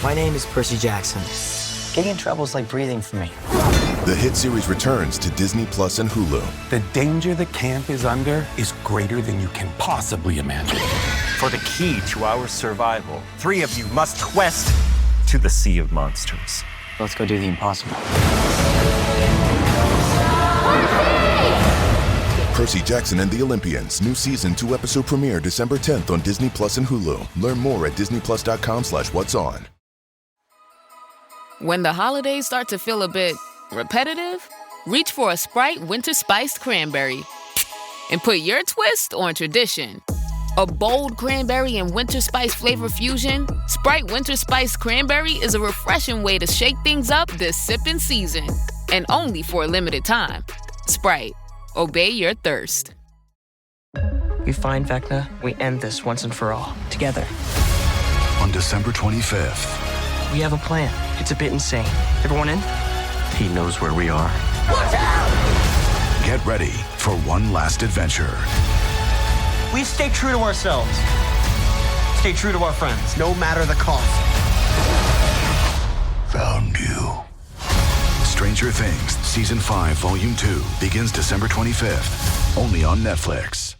My name is Percy Jackson. Getting in trouble is like breathing for me. The hit series returns to Disney Plus and Hulu. The danger the camp is under is greater than you can possibly imagine. For the key to our survival, 3 of you must quest to the Sea of Monsters. Let's go do the impossible. Percy Jackson and the Olympians. New season 2-episode premiere December 10th on Disney Plus and Hulu. Learn more at disneyplus.com/what's-on. When the holidays start to feel a bit repetitive, reach for a Sprite Winter Spiced Cranberry and put your twist on tradition. A bold cranberry and winter spice flavor fusion, Sprite Winter Spiced Cranberry is a refreshing way to shake things up this sipping season. And only for a limited time. Sprite. Obey your thirst. We find Vecna, we end this once and for all. Together. On December 25th. We have a plan. It's a bit insane. Everyone in? He knows where we are. Watch out! Get ready for one last adventure. We stay true to ourselves. Stay true to our friends, no matter the cost. Found you. Stranger Things, Season 5, Volume 2, begins December 25th. Only on Netflix.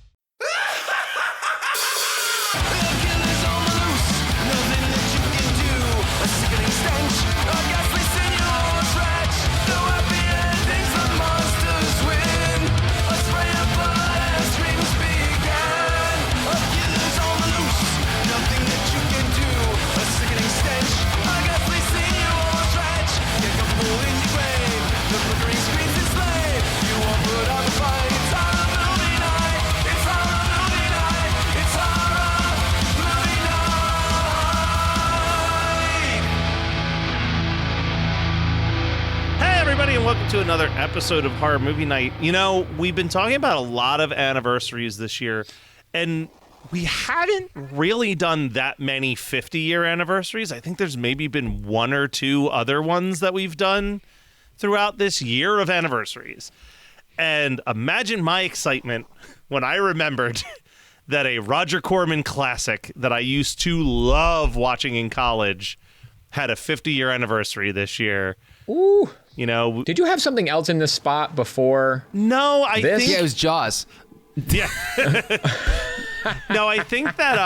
And welcome to another episode of Horror Movie Night. You know, we've been talking about a lot of anniversaries this year, and we haven't really done that many 50-year anniversaries. I think there's maybe been 1 or 2 other ones that we've done throughout this year of anniversaries. And imagine my excitement when I remembered that a Roger Corman classic that I used to love watching in college had a 50-year anniversary this year. Ooh. You know, did you have something else in this spot before? No, I think it was Jaws. Yeah. No, I think that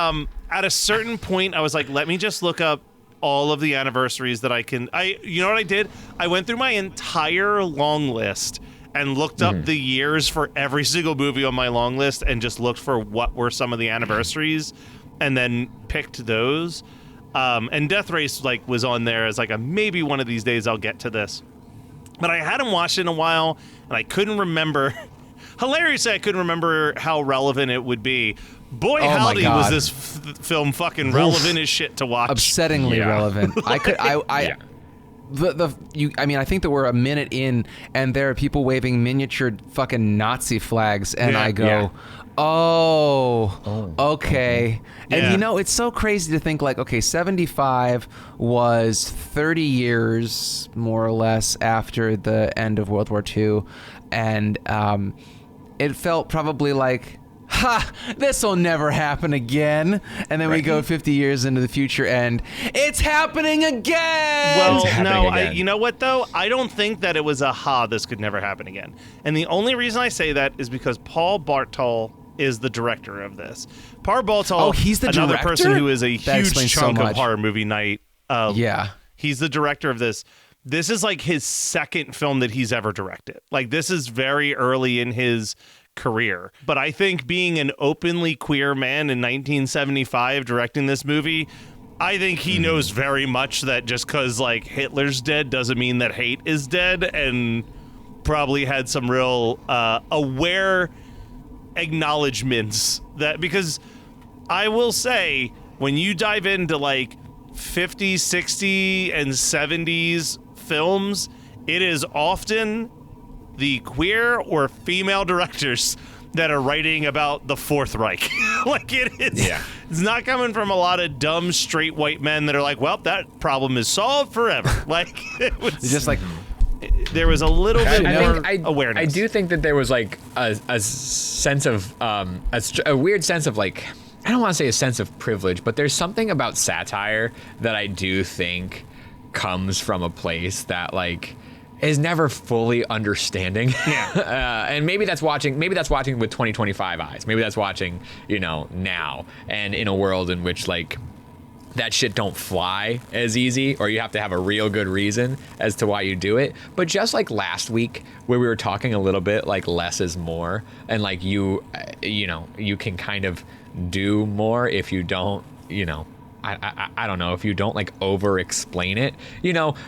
at a certain point I was like, let me just look up all of the anniversaries that I can. You know what I did? I went through my entire long list and looked up the years for every single movie on my long list and just looked for what were some of the anniversaries and then picked those. And Death Race was on there as a maybe one of these days I'll get to this. But I hadn't watched it in a while, and I couldn't remember. Hilariously, I couldn't remember how relevant it would be. Boy, howdy, was this film fucking relevant as shit to watch. Upsettingly relevant. I think that we're a minute in, and there are people waving miniature fucking Nazi flags, and I go, oh, okay. And it's so crazy to think 75 was 30 years, more or less, after the end of World War II. And it felt probably this'll never happen again. And then we go 50 years into the future and it's happening again. Well, you know what though? I don't think that it was this could never happen again. And the only reason I say that is because Paul Bartol is the director of this. Paul Bartol, he's the another director? person who is a huge chunk so of Horror Movie Night. He's the director of this. This is his second film that he's ever directed. This is very early in his career. But I think being an openly queer man in 1975 directing this movie, I think he knows very much that just because Hitler's dead doesn't mean that hate is dead, and probably had some real aware acknowledgments that, because I will say when you dive into 50s, 60s, and 70s films, it is often the queer or female directors that are writing about the Fourth Reich. It's not coming from a lot of dumb straight white men that are well, that problem is solved forever. It was just there was a little bit more awareness. I do think that there was a sense of a weird sense of I don't want to say a sense of privilege, but there's something about satire that I do think comes from a place that like is never fully understanding. Yeah. And maybe that's watching with 2025 eyes. Maybe that's watching, now and in a world in which like that shit don't fly as easy, or you have to have a real good reason as to why you do it. But just like last week where we were talking a little bit like less is more, and like you can kind of do more if you don't, I don't know, if you don't like over explain it.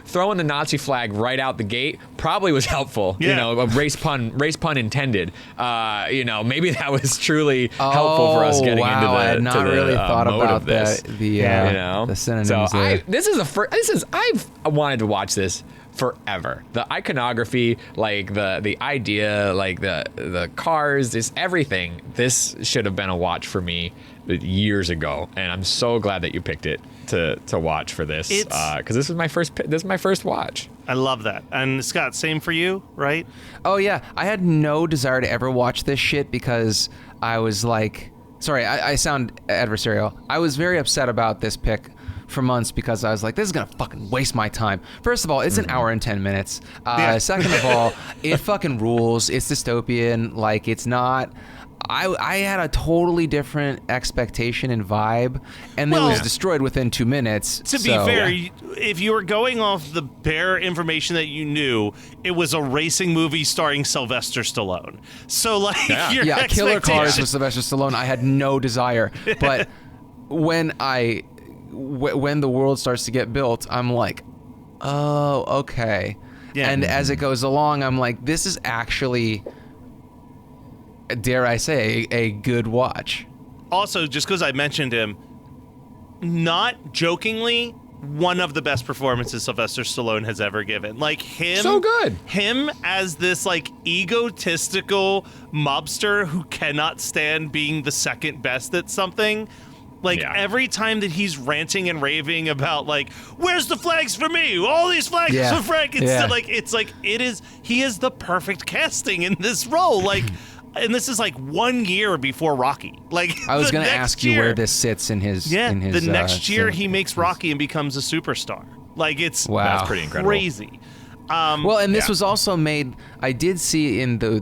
Throwing the Nazi flag right out the gate probably was helpful. Yeah. A race pun intended. Maybe that was truly helpful for us getting into the I had not really thought mode about of this. the synonyms. So I've wanted to watch this forever. The iconography, like the idea, like the cars, this everything. This should have been a watch for me years ago, and I'm so glad that you picked it to watch for this, because this is my first watch. I love that. And Scott, same for you, right? Oh yeah, I had no desire to ever watch this shit because I was like, sorry, I sound adversarial. I was very upset about this pick for months because I was like, this is gonna fucking waste my time. First of all, it's an hour and 10 minutes. Second of all, it fucking rules. It's dystopian. Like, it's not. I had a totally different expectation and vibe, and it was destroyed within 2 minutes. To be fair, if you were going off the bare information that you knew, it was a racing movie starring Sylvester Stallone. So, like, your Killer Cars with Sylvester Stallone, I had no desire. But when the world starts to get built, I'm like, oh, okay. Yeah. And as it goes along, I'm like, this is actually, dare I say, a good watch. Also, just because I mentioned him, not jokingly, one of the best performances Sylvester Stallone has ever given. Like, him, so good. Him as this like egotistical mobster who cannot stand being the second best at something. Like, every time that he's ranting and raving about, like, where's the flags for me? All these flags for Frank. He is the perfect casting in this role. Like, and this is like 1 year before Rocky. Like, I was going to ask you where this sits in his. The next year he makes Rocky and becomes a superstar. Like, it's that's pretty incredible. Crazy. And this was also made. I did see in the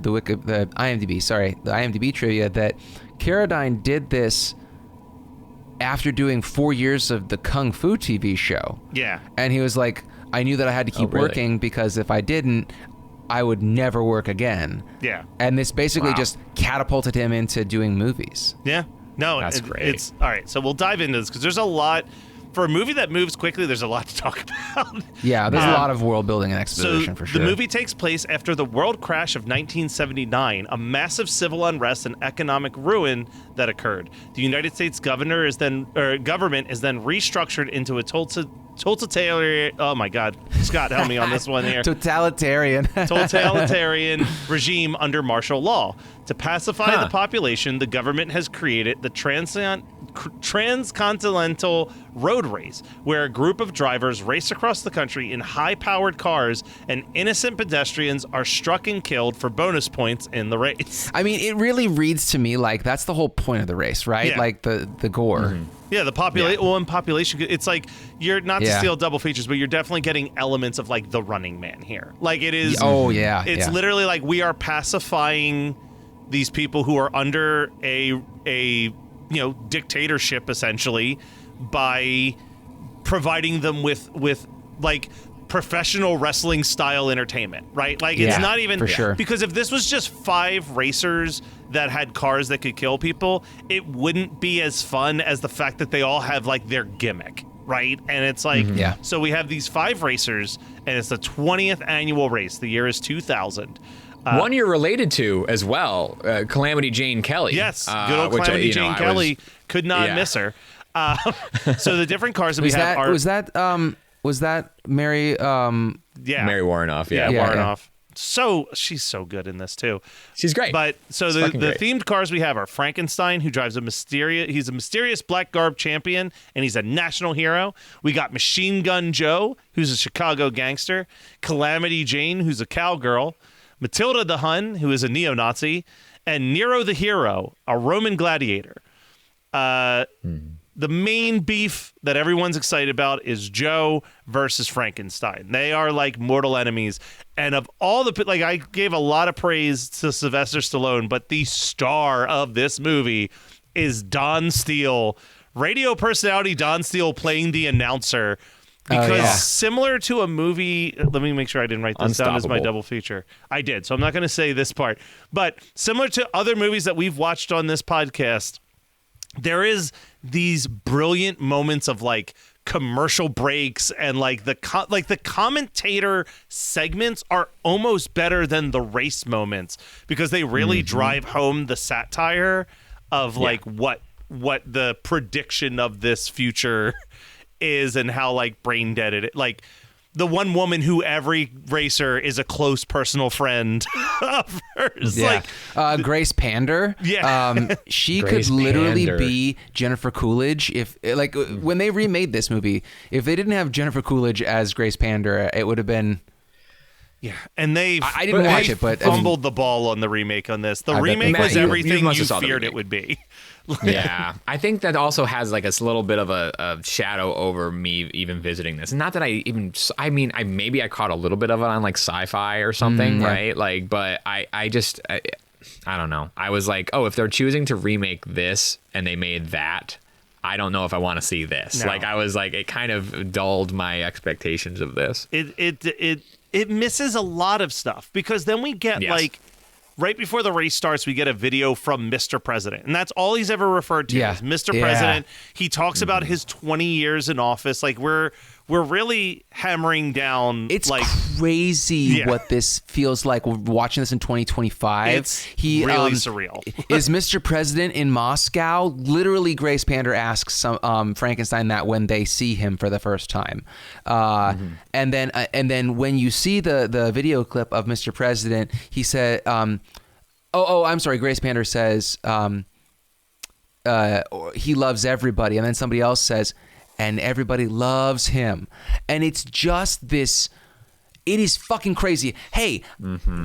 IMDb trivia that Carradine did this after doing 4 years of the Kung Fu TV show. Yeah. And he was like, I knew that I had to keep working because if I didn't, I would never work again. Yeah. And this basically just catapulted him into doing movies. Yeah. No, that's great. It's all right. So we'll dive into this because there's a lot. For a movie that moves quickly, there's a lot to talk about. Yeah, there's a lot of world building and exposition for sure. The movie takes place after the world crash of 1979, a massive civil unrest and economic ruin that occurred. The United States government is then restructured into a totalitarian. Oh my God, Scott, help me on this one here. Totalitarian regime under martial law. To pacify the population, the government has created the transcontinental road race, where a group of drivers race across the country in high-powered cars, and innocent pedestrians are struck and killed for bonus points in the race. I mean, it really reads to me like that's the whole point of the race, right? Yeah. Like the gore. Mm-hmm. Yeah, the population. Well, in population, it's like you're not to steal double features, but you're definitely getting elements of like The Running Man here. Like it is. Oh yeah. It's literally like we are pacifying these people who are under a dictatorship essentially by providing them with like professional wrestling style entertainment, right? Like it's not even for sure. Because if this was just 5 racers that had cars that could kill people, it wouldn't be as fun as the fact that they all have like their gimmick, right? And it's like, so we have these 5 racers and it's the 20th annual race. The year is 2000. One you're related to as well, Calamity Jane Kelly. Yes, good old Calamity Jane Kelly. Could not miss her. So the different cars that we have are... Was that Mary? Mary Warrenoff. Yeah, Warrenoff. So she's so good in this too. She's great. But so the themed cars we have are Frankenstein, who drives he's a mysterious black garb champion, and he's a national hero. We got Machine Gun Joe, who's a Chicago gangster. Calamity Jane, who's a cowgirl. Matilda the Hun, who is a neo-Nazi, and Nero the Hero, a Roman gladiator. The main beef that everyone's excited about is Joe versus Frankenstein. They are like mortal enemies. And of all the, like, I gave a lot of praise to Sylvester Stallone, but the star of this movie is Don Steele, radio personality Don Steele playing the announcer. Because similar to a movie, let me make sure I didn't write this down as my double feature. I did, so I'm not going to say this part. But similar to other movies that we've watched on this podcast, there is these brilliant moments of like commercial breaks and like the commentator segments are almost better than the race moments because they really drive home the satire of like what the prediction of this future is and how like brain dead it is. Like the one woman who every racer is a close personal friend of hers. Yeah. Like Grace Pander. Yeah. She Grace could literally Pander. be Jennifer Coolidge if like when they remade this movie, if they didn't have Jennifer Coolidge as Grace Pander, it would have been and they I didn't watch it, but fumbled the ball on the remake on this. The remake was everything you feared it would be. Yeah, I think that also has like a little bit of a shadow over me even visiting this. Not that I mean, maybe I caught a little bit of it on like sci-fi or something, right? Like, but I don't know. I was like, oh, if they're choosing to remake this and they made that, I don't know if I want to see this. No. Like, I was like, it kind of dulled my expectations of this. It misses a lot of stuff because then we get like right before the race starts, we get a video from Mr. President. And that's all he's ever referred to as Mr. President. He talks about his 20 years in office. Like we're really hammering down. It's like crazy what this feels like watching this in 2025. It's really surreal. Is Mr. President in Moscow? Literally, Grace Pander asks Frankenstein that when they see him for the first time. And then when you see the video clip of Mr. President, he said, I'm sorry, Grace Pander says he loves everybody. And then somebody else says, and everybody loves him. And it's just this, it is fucking crazy. Hey,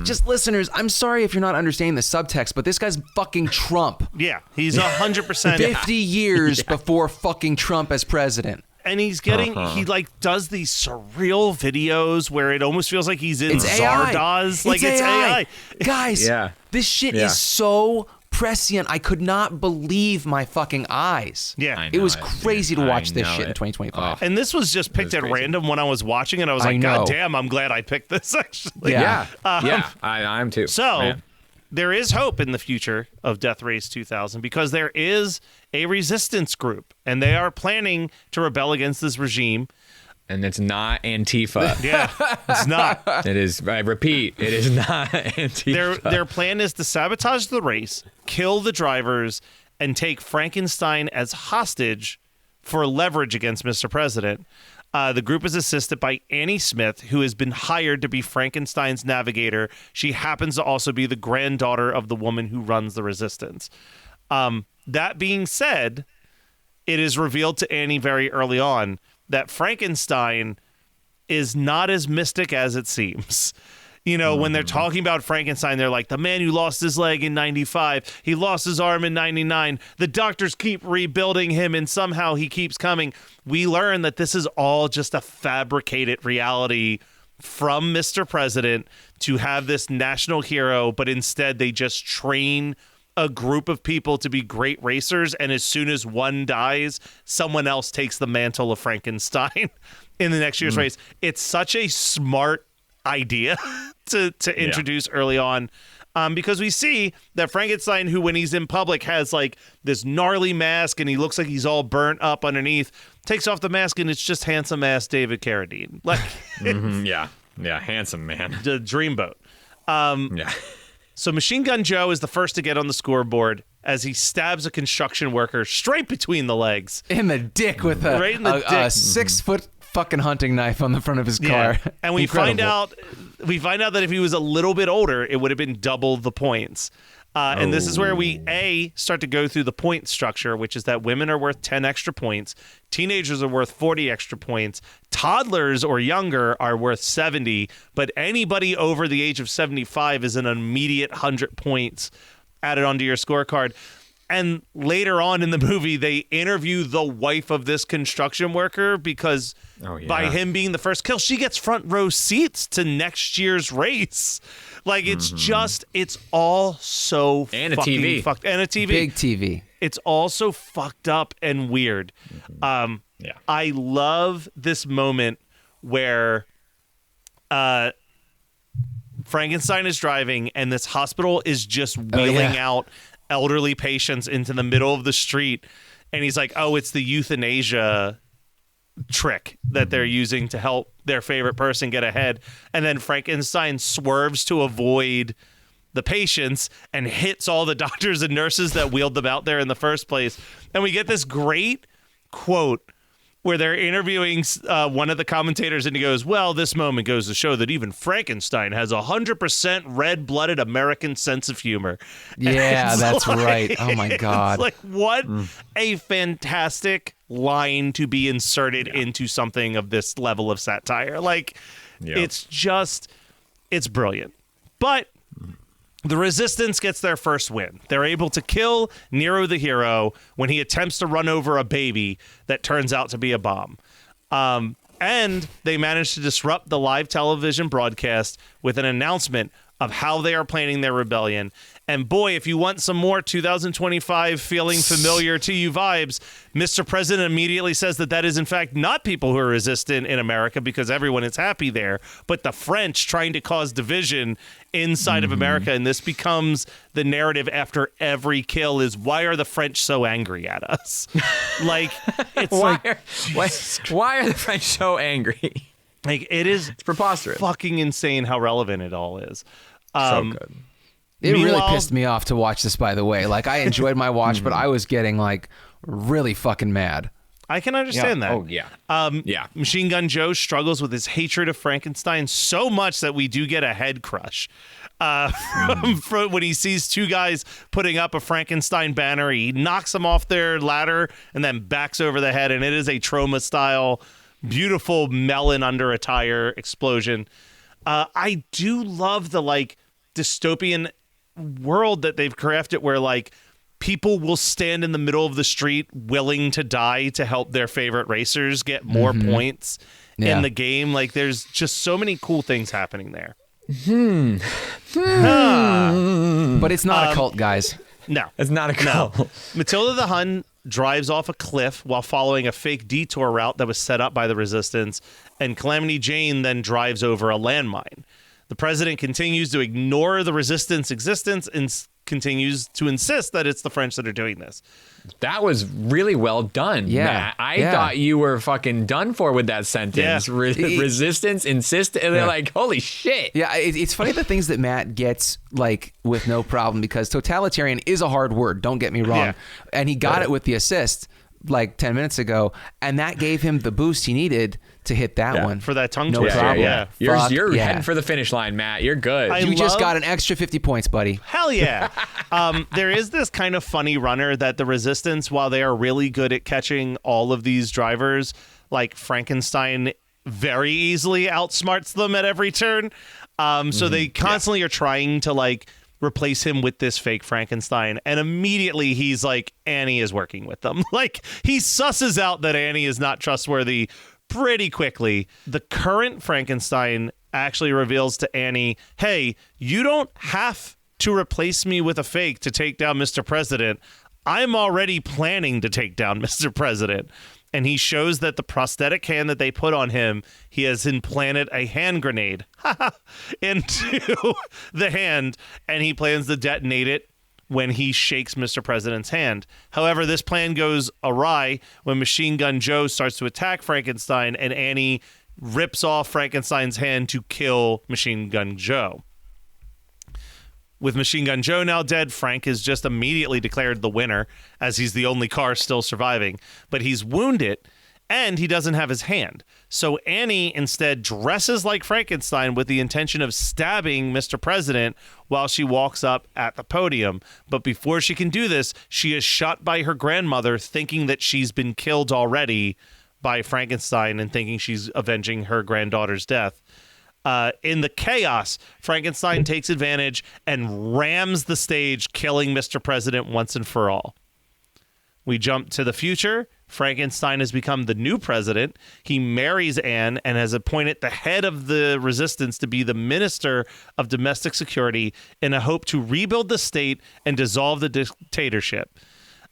just listeners, I'm sorry if you're not understanding the subtext, but this guy's fucking Trump. Yeah, he's 100%. 50 years before fucking Trump as president. And he's getting, he like does these surreal videos where it almost feels like he's in Zardoz. Like it's AI. Guys, this shit is so prescient. I could not believe my fucking eyes. Yeah. It was crazy to watch this shit in 2025. And this was just picked at random when I was watching it. I was like, God damn, I'm glad I picked this actually. I'm too. So there is hope in the future of Death Race 2000 because there is a resistance group and they are planning to rebel against this regime. And it's not Antifa. Yeah, it's not. It is, I repeat, it is not Antifa. Their plan is to sabotage the race, kill the drivers, and take Frankenstein as hostage for leverage against Mr. President. The group is assisted by Annie Smith, who has been hired to be Frankenstein's navigator. She happens to also be the granddaughter of the woman who runs the resistance. That being said, it is revealed to Annie very early on that Frankenstein is not as mystic as it seems. You know, when they're talking about Frankenstein, they're like, the man who lost his leg in 95, he lost his arm in 99. The doctors keep rebuilding him and somehow he keeps coming. We learn that this is all just a fabricated reality from Mr. President to have this national hero, but instead they just train a group of people to be great racers, and as soon as one dies, someone else takes the mantle of Frankenstein in the next year's race. It's such a smart idea to introduce early on, because we see that Frankenstein, who when he's in public has like this gnarly mask and he looks like he's all burnt up underneath, takes off the mask and it's just handsome ass David Carradine. Like, handsome man. The dreamboat. So Machine Gun Joe is the first to get on the scoreboard as he stabs a construction worker straight between the legs. In the dick with a 6-foot fucking hunting knife on the front of his car. And we find out that if he was a little bit older, it would have been double the points. And this is where we start to go through the point structure, which is that women are worth 10 extra points, teenagers are worth 40 extra points, toddlers or younger are worth 70, but anybody over the age of 75 is an immediate 100 points added onto your scorecard. And later on in the movie, they interview the wife of this construction worker because by him being the first kill, she gets front row seats to next year's race. Like, it's just, it's all so and a fucking TV. fucked. And a TV. Big TV. It's all so fucked up and weird. I love this moment where Frankenstein is driving and this hospital is just wheeling out elderly patients into the middle of the street. And he's like, oh, it's the euthanasia trick that they're using to help their favorite person get ahead. And then Frankenstein swerves to avoid the patients and hits all the doctors and nurses that wheeled them out there in the first place. And we get this great quote where they're interviewing one of the commentators, and he goes, well, this moment goes to show that even Frankenstein has 100% red-blooded American sense of humor. Yeah, that's right. Oh, my God. It's like, what a fantastic line to be inserted into something of this level of satire. Like, it's just, it's brilliant. But the Resistance gets their first win. They're able to kill Nero the hero when he attempts to run over a baby that turns out to be a bomb. And they manage to disrupt the live television broadcast with an announcement of how they are planning their rebellion. And boy, if you want some more 2025 feeling familiar to you vibes, Mr. President immediately says that is in fact not people who are resistant in America because everyone is happy there, but the French trying to cause division inside of America. And this becomes the narrative after every kill is, why are the French so angry at us? Like, it's why are the French so angry? Like, it's preposterous. Fucking insane how relevant it all is. So good. It really pissed me off to watch this, by the way. Like, I enjoyed my watch, but I was getting, like, really fucking mad. I can understand that. Oh, yeah. Machine Gun Joe struggles with his hatred of Frankenstein so much that we do get a head crush. From when he sees two guys putting up a Frankenstein banner, he knocks them off their ladder and then backs over the head, and it is a Trauma-style, beautiful melon under a tire explosion. I do love the, like, dystopian world that they've crafted where, like, people will stand in the middle of the street willing to die to help their favorite racers get more points in the game. Like, there's just so many cool things happening there. But it's not a cult, guys. No. It's not a cult. No. Matilda the Hun drives off a cliff while following a fake detour route that was set up by the Resistance, and Calamity Jane then drives over a landmine. The president continues to ignore the Resistance existence and continues to insist that it's the French that are doing this. That was really well done, Matt. I thought you were fucking done for with that sentence. Yeah. Resistance, insist, and they're like, holy shit. Yeah, it's funny the things that Matt gets, like, with no problem, because totalitarian is a hard word, don't get me wrong. Yeah. And he got it with the assist, like, 10 minutes ago, and that gave him the boost he needed to hit that one. For that tongue no twister. problem. Yeah. You're heading for the finish line, Matt. You're good. You just got an extra 50 points, buddy. Hell yeah. There is this kind of funny runner that the Resistance, while they are really good at catching all of these drivers, like Frankenstein very easily outsmarts them at every turn. So they constantly are trying to, like, replace him with this fake Frankenstein, and immediately he's like, Annie is working with them. Like, he susses out that Annie is not trustworthy pretty quickly. The current Frankenstein actually reveals to Annie, hey, you don't have to replace me with a fake to take down Mr. President. I'm already planning to take down Mr. President. And he shows that the prosthetic hand that they put on him, he has implanted a hand grenade into the hand, and he plans to detonate it when he shakes Mr. President's hand. However, this plan goes awry when Machine Gun Joe starts to attack Frankenstein, and Annie rips off Frankenstein's hand to kill Machine Gun Joe. With Machine Gun Joe now dead, Frank is just immediately declared the winner, as he's the only car still surviving. But he's wounded, and he doesn't have his hand. So Annie instead dresses like Frankenstein with the intention of stabbing Mr. President while she walks up at the podium. But before she can do this, she is shot by her grandmother, thinking that she's been killed already by Frankenstein and thinking she's avenging her granddaughter's death. In the chaos, Frankenstein takes advantage and rams the stage, killing Mr. President once and for all. We jump to the future. Frankenstein has become the new president. He marries Anne and has appointed the head of the resistance to be the minister of domestic security in a hope to rebuild the state and dissolve the dictatorship.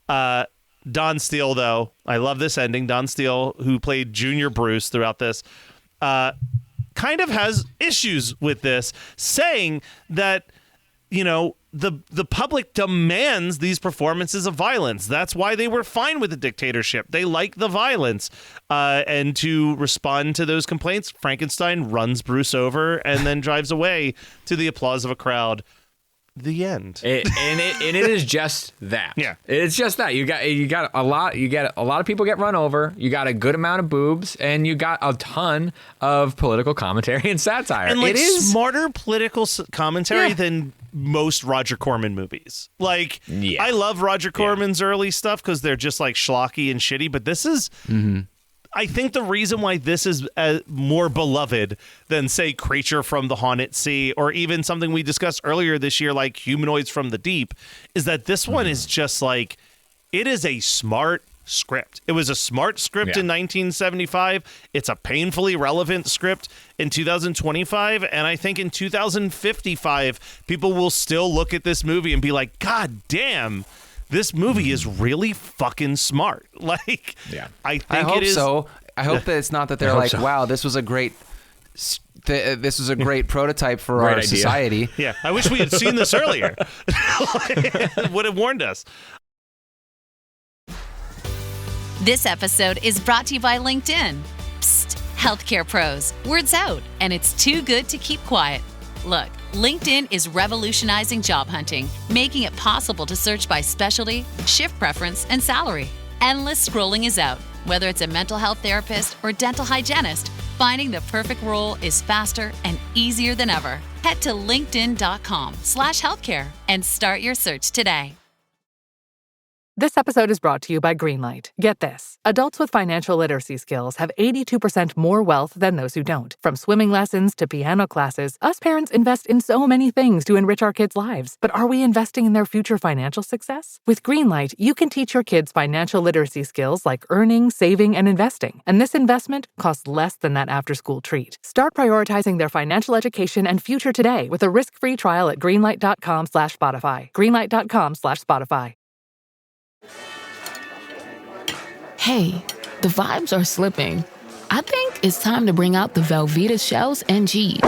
Don Steele, though, I love this ending. Don Steele, who played Junior Bruce throughout this, kind of has issues with this, saying that, you know, the public demands these performances of violence. That's why they were fine with the dictatorship. They like the violence. And to respond to those complaints, Frankenstein runs Bruce over and then drives away to the applause of a crowd. The end. It is just that. Yeah. It's just that. You got a lot of people get run over. You got a good amount of boobs, and you got a ton of political commentary and satire. And like it is smarter political commentary than most Roger Corman movies. Like, I love Roger Corman's early stuff because they're just like schlocky and shitty, but this is I think the reason why this is more beloved than, say, Creature from the Haunted Sea, or even something we discussed earlier this year, like Humanoids from the Deep, is that this one is just like, it is a smart script. It was a smart script in 1975. It's a painfully relevant script in 2025. And I think in 2055, people will still look at this movie and be like, God damn, this movie is really fucking smart. Like, I think it is. So. I hope that it's not that they're like, wow, this was a great prototype for our society. Yeah, I wish we had seen this earlier. Would have warned us. This episode is brought to you by LinkedIn. Psst, healthcare pros, word's out, and it's too good to keep quiet. Look, LinkedIn is revolutionizing job hunting, making it possible to search by specialty, shift preference, and salary. Endless scrolling is out. Whether it's a mental health therapist or dental hygienist, finding the perfect role is faster and easier than ever. Head to linkedin.com/healthcare and start your search today. This episode is brought to you by Greenlight. Get this. Adults with financial literacy skills have 82% more wealth than those who don't. From swimming lessons to piano classes, us parents invest in so many things to enrich our kids' lives. But are we investing in their future financial success? With Greenlight, you can teach your kids financial literacy skills like earning, saving, and investing. And this investment costs less than that after-school treat. Start prioritizing their financial education and future today with a risk-free trial at greenlight.com/Spotify. Greenlight.com/Spotify. Hey, the vibes are slipping. I think it's time to bring out the Velveeta shells and cheese.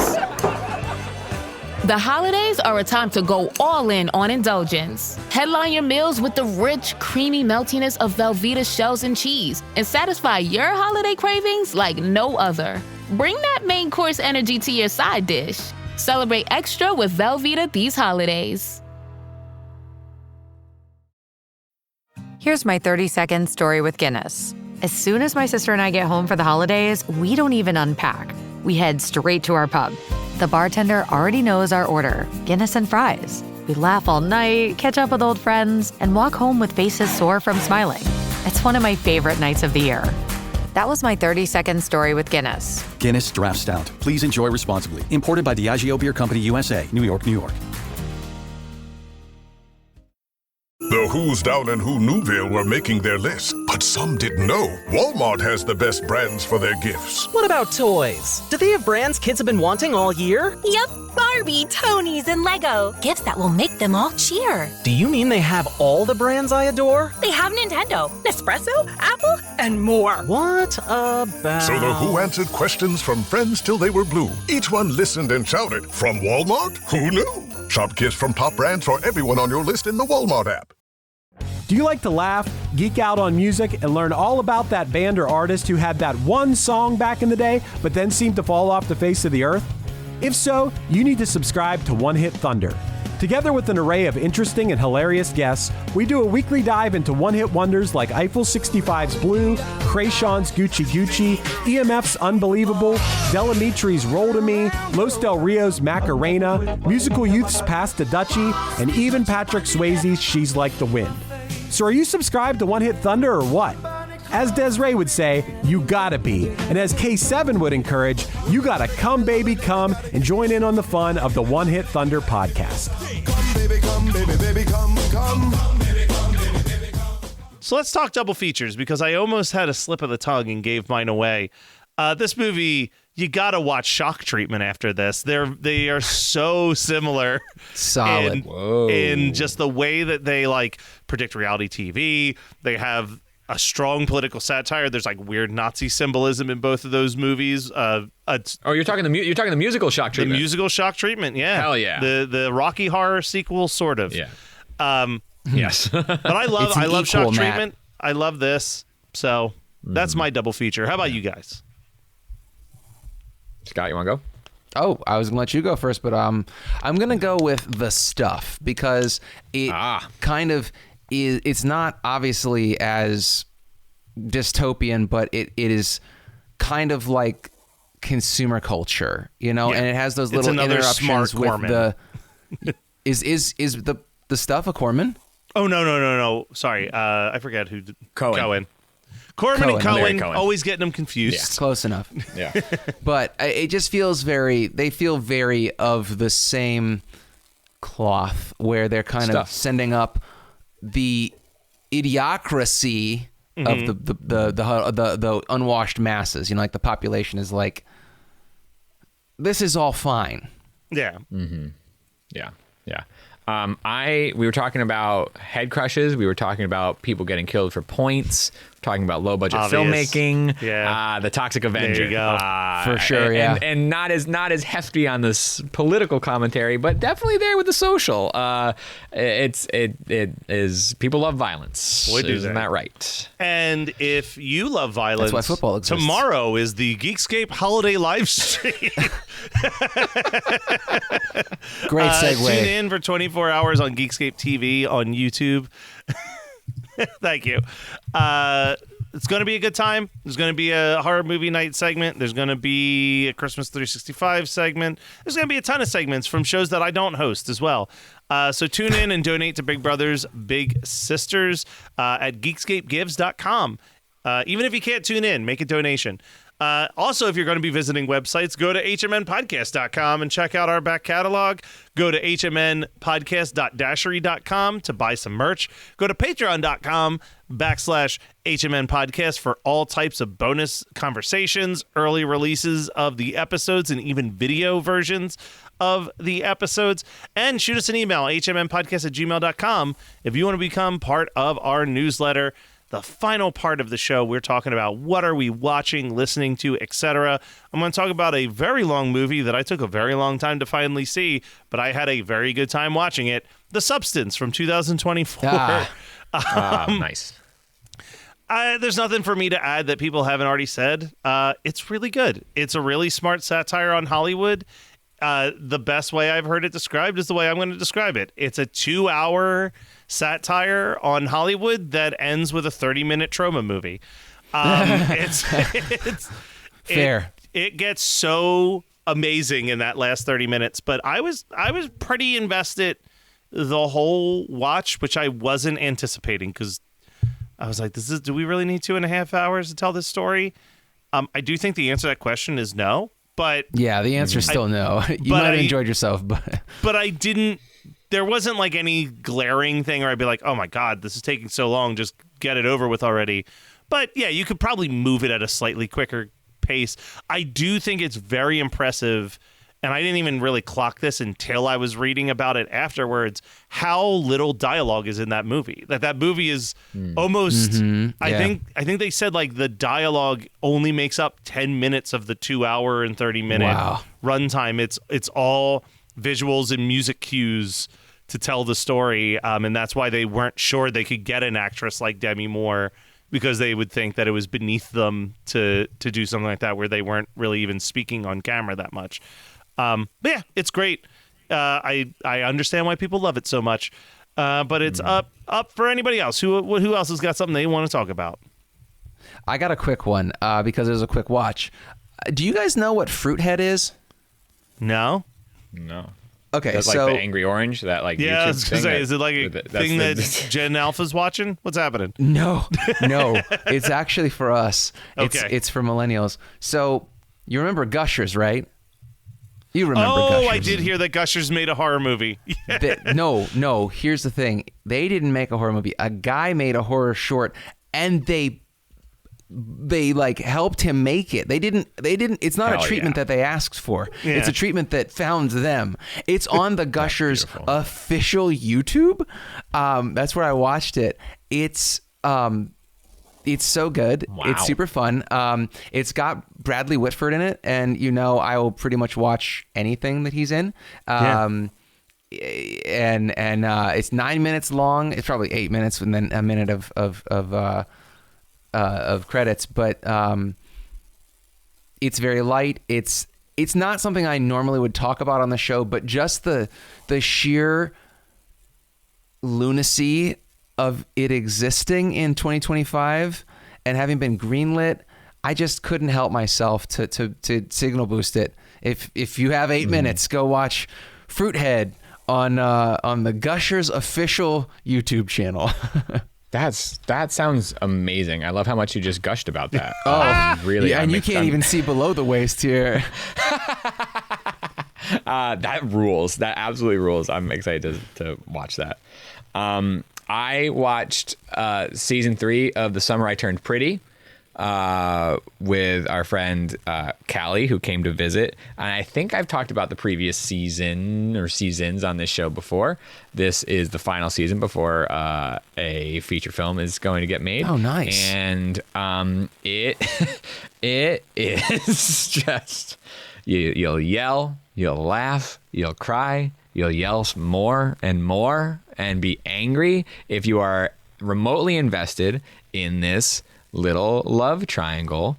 The holidays are a time to go all in on indulgence. Headline your meals with the rich, creamy meltiness of Velveeta shells and cheese and satisfy your holiday cravings like no other. Bring that main course energy to your side dish. Celebrate extra with Velveeta these holidays. Here's my 30-second story with Guinness. As soon as my sister and I get home for the holidays, we don't even unpack. We head straight to our pub. The bartender already knows our order, Guinness and fries. We laugh all night, catch up with old friends, and walk home with faces sore from smiling. It's one of my favorite nights of the year. That was my 30-second story with Guinness. Guinness Draft Stout. Please enjoy responsibly. Imported by Diageo Beer Company, USA, New York, New York. The Who's Down in Who Newville were making their list, but some didn't know Walmart has the best brands for their gifts. What about toys? Do they have brands kids have been wanting all year? Yep, Barbie, Tony's, and Lego. Gifts that will make them all cheer. Do you mean they have all the brands I adore? They have Nintendo, Nespresso, Apple, and more. What about... So the Who answered questions from friends till they were blue. Each one listened and shouted, from Walmart? Who knew? Shop gifts from top brands for everyone on your list in the Walmart app. Do you like to laugh, geek out on music, and learn all about that band or artist who had that one song back in the day, but then seemed to fall off the face of the earth? If so, you need to subscribe to One Hit Thunder. Together with an array of interesting and hilarious guests, we do a weekly dive into one-hit wonders like Eiffel 65's Blue, Krayshawn's Gucci Gucci, EMF's Unbelievable, Delamitri's Roll to Me, Los Del Rio's Macarena, Musical Youth's Pass to Dutchie, and even Patrick Swayze's She's Like the Wind. So are you subscribed to One Hit Thunder or what? As Desiree would say, you gotta be. And as K7 would encourage, you gotta come, baby, come and join in on the fun of the One Hit Thunder podcast. So let's talk double features, because I almost had a slip of the tongue and gave mine away. This movie, you gotta watch Shock Treatment after this. They are so similar. Solid. In just the way that they like predict reality TV. They have a strong political satire. There's like weird Nazi symbolism in both of those movies. You're talking the musical Shock Treatment. The musical Shock Treatment, yeah. Hell yeah. The Rocky Horror sequel, sort of. Yeah. Yes. But I love Shock equal, Matt. Treatment. I love this. So that's my double feature. How about you guys? Scott, you want to go? Oh, I was gonna let you go first, but I'm gonna go with The Stuff, because it kind of is. It's not obviously as dystopian, but it is kind of like consumer culture, and it has those little interruptions with Corman. Is the Stuff a Corman? Oh no! Sorry, I forget who. Cohen. Corman and Cohen. Cohen, always getting them confused. Yeah, close enough. Yeah. But it just feels they feel very of the same cloth, where they're kind of sending up the idiocracy of the unwashed masses. Like the population is like, this is all fine. Yeah. Mm-hmm. Yeah. We were talking about head crushes. We were talking about people getting killed for points. We're talking about low budget filmmaking. Yeah. The Toxic Avenger. There you go. For sure. And not as hefty on this political commentary, but definitely there with the social. It is people love violence. Boy, do Isn't they. that right? And if you love violence, that's why football exists. Tomorrow is the Geekscape holiday live stream. Great segue. Tune in for 24 hours on Geekscape TV on YouTube. Thank you. It's going to be a good time. There's going to be a horror movie night segment. There's going to be a Christmas 365 segment. There's going to be a ton of segments from shows that I don't host as well. So tune in and donate to Big Brothers Big Sisters at geekscapegives.com. Even if you can't tune in, make a donation. Also, if you're going to be visiting websites, go to hmnpodcast.com and check out our back catalog. Go to hmnpodcast.dashery.com to buy some merch. Go to patreon.com/hmnpodcast for all types of bonus conversations, early releases of the episodes, and even video versions of the episodes. And shoot us an email, hmnpodcast@gmail.com, if you want to become part of our newsletter. The final part of the show, we're talking about what are we watching, listening to, etc. I'm going to talk about a very long movie that I took a very long time to finally see, but I had a very good time watching it. The Substance from 2024. Nice. There's nothing for me to add that people haven't already said. It's really good. It's a really smart satire on Hollywood. The best way I've heard it described is the way I'm going to describe it. It's a 2-hour satire on Hollywood that ends with a 30-minute trauma movie. It's fair. It gets so amazing in that last 30 minutes, but I was pretty invested the whole watch, which I wasn't anticipating, because I was like, do we really need 2.5 hours to tell this story? I do think the answer to that question is no. But yeah, the answer is still no. You might have enjoyed yourself, but I didn't. There wasn't like any glaring thing where I'd be like, "Oh my god, this is taking so long. Just get it over with already." But yeah, you could probably move it at a slightly quicker pace. I do think it's very impressive, and I didn't even really clock this until I was reading about it afterwards, how little dialogue is in that movie. That movie is almost I think they said like the dialogue only makes up 10 minutes of the 2-hour and 30-minute runtime. It's all visuals and music cues to tell the story, and that's why they weren't sure they could get an actress like Demi Moore, because they would think that it was beneath them to do something like that, where they weren't really even speaking on camera that much. But yeah, it's great. I understand why people love it so much, but it's up for anybody else. Who else has got something they want to talk about? I got a quick one because it was a quick watch. Do you guys know what Fruithead is? No. Okay, That's so like the Angry Orange, that like Yeah, I YouTube was gonna thing. say, is it like a thing that Gen Alpha's watching? What's happening? No, it's actually for us. It's for millennials. So you remember Gushers, right? You remember Gushers. Oh, I did hear that Gushers made a horror movie. No. Here's the thing: they didn't make a horror movie. A guy made a horror short, and they like helped him make it. They didn't it's not a treatment that they asked for. It's a treatment that found them. It's on the Gushers official YouTube. That's where I watched it. It's so good. Wow. It's super fun. It's got Bradley Whitford in it, and I will pretty much watch anything that he's in. And it's 9 minutes long. It's probably 8 minutes and then a minute of credits, but it's very light. It's not something I normally would talk about on the show, but just the sheer lunacy of it existing in 2025 and having been greenlit, I just couldn't help myself to signal boost it. If you have 8 minutes, go watch Fruithead on the Gushers official YouTube channel. That sounds amazing. I love how much you just gushed about that. Really? And you can't even see below the waist here. That rules. That absolutely rules. I'm excited to watch that. I watched season 3 of The Summer I Turned Pretty with our friend Callie, who came to visit. And I think I've talked about the previous season or seasons on this show before. This is the final season before a feature film is going to get made. Oh, nice. And it is just, you'll yell, you'll laugh, you'll cry, you'll yell more and be angry if you are remotely invested in this little love triangle.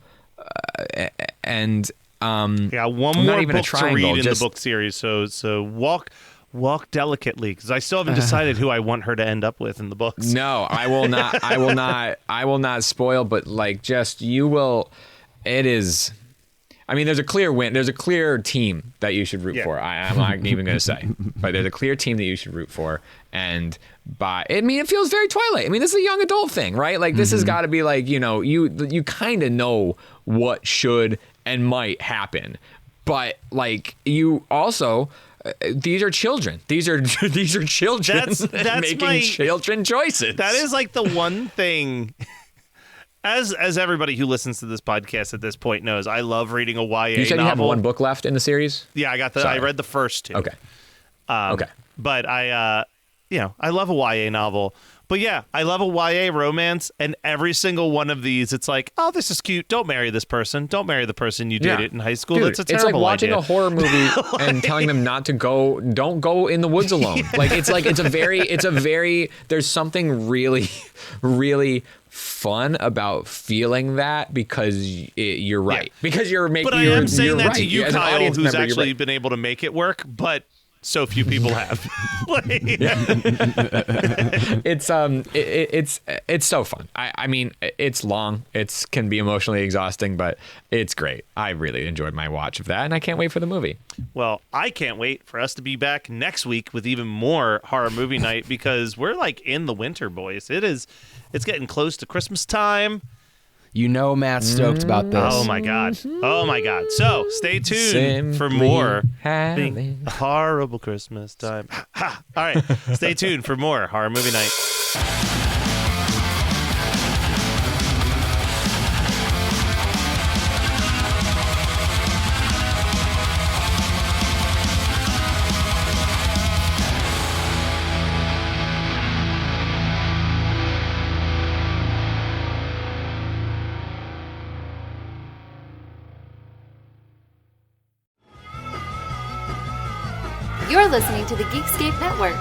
And one not more even a book to triangle, read in just the book series. So walk delicately, because I still haven't decided who I want her to end up with in the books. No, I will not. I will not spoil. But like, just you will. It is. I mean, there's a clear win. There's a clear team that you should root for. I'm not even going to say, but there's a clear team that you should root for. And it feels very Twilight. I mean, this is a young adult thing, right? Like, this has got to be like, you kind of know what should and might happen, but like, you also. These are children. These are children That's making children choices. That is like the one thing. As everybody who listens to this podcast at this point knows, I love reading a YA novel. You said you have one book left in the series? Yeah, I read the first 2. Okay. But I love a YA novel. But yeah, I love a YA romance, and every single one of these, it's like, oh, this is cute. Don't marry this person. Don't marry the person you dated in high school. Dude, That's a terrible It's like watching idea. a horror movie and telling them not to go. Don't go in the woods alone. It's a very. There's something really, really fun about feeling that because you're right. Because you're making. But I am saying that right. to you, As an Kyle, audience who's member, you're actually right. been able to make it work, but so few people have. It's so fun. I mean, it's long. It can be emotionally exhausting, but it's great. I really enjoyed my watch of that, and I can't wait for the movie. Well, I can't wait for us to be back next week with even more horror movie night, because we're like in the winter, boys. It's getting close to Christmas time. Matt's stoked about this. Oh my god. So stay tuned for more being a horrible Christmas time. All right, stay tuned for more horror movie night. You're listening to the Geekscape Network.